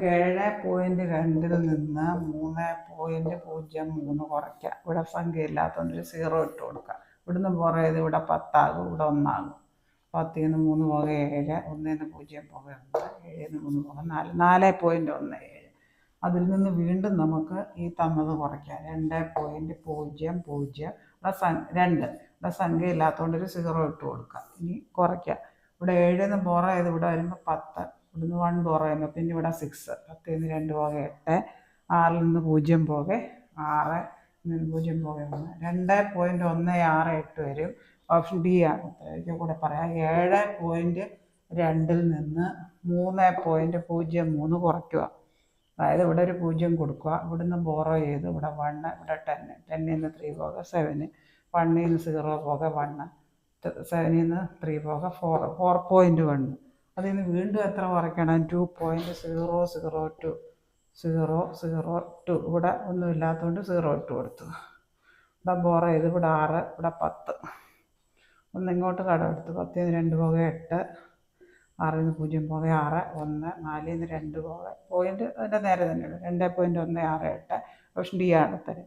7.2 നിന്ന് 3.03 കുറയ്ക്കാം. ഇവിടെ സംഖ്യ ഇല്ലാത്തതുകൊണ്ട് ഒരു 0 ഇട്ട് കൊടുക്കാം. ഇവിടുന്ന് പോയത് ഇവിടെ 10 ആകും, ഇവിടെ 1 ആകും. 10 ന് 3 പോക 7, 1 ന് 0 പോക 1, 7 ന് 3 പോക 4, 4.17. അതിൽ നിന്ന് വീണ്ടും നമുക്ക് ഈ തന്നത് കുറയ്ക്കാം. 2.00 2. ഇവിടെ സംഖ്യ ഇല്ലാത്തതുകൊണ്ട് ഒരു 0 ഇട്ട് കൊടുക്കാം. ഇനി കുറയ്ക്കാം. ഇവിടെ 7 ന് പോറയത് ഇവിടെ വരുമ്പോൾ 10, ഇവിടുന്ന് 1 പോറയുമ്പോൾ പിന്നെ ഇവിടെ 6, 10 ന് 2 പോക 8, 6 നിന്ന് 0 പോക 6, 0 പോക 1, 2.168 വരും. ഓപ്ഷൻ ഡി ആണ്. ഒരിക്കൽ കൂടെ പറയാം. 7.2 നിന്ന് 3.03 കുറയ്ക്കുക. അതായത് ഇവിടെ ഒരു 0 കൊടുക്കുക. ഇവിടുന്ന് ബോറോ ചെയ്ത് ഇവിടെ 1, ഇവിടെ 10, 10 നിന്ന് 3 പോക 7, 1 നിന്ന് 0 പോക 1, 7 നിന്ന് 3 പോക 4, 4.1. അതിൽ നിന്ന് വീണ്ടും എത്ര കുറയ്ക്കണം? 2.002, 002. ഇവിടെ ഒന്നും ഇല്ലാത്തതുകൊണ്ട് 0 ഇട്ട് കൊടുത്തു. ഇവിടെ ബോറോ ചെയ്ത് ഇവിടെ 6, ഇവിടെ 10. ഇങ്ങോട്ട് കടമെടുത്ത് 10 ന് 2 പോക 8, 6 ന് 0 പോക 6, 1, 4 ന് 2 പോക പോയിന്റ് അതിൻ്റെ നേരെ തന്നെയാണ്. 2.168. ഓപ്ഷൻ ഡി ആണ് ഉത്തരം.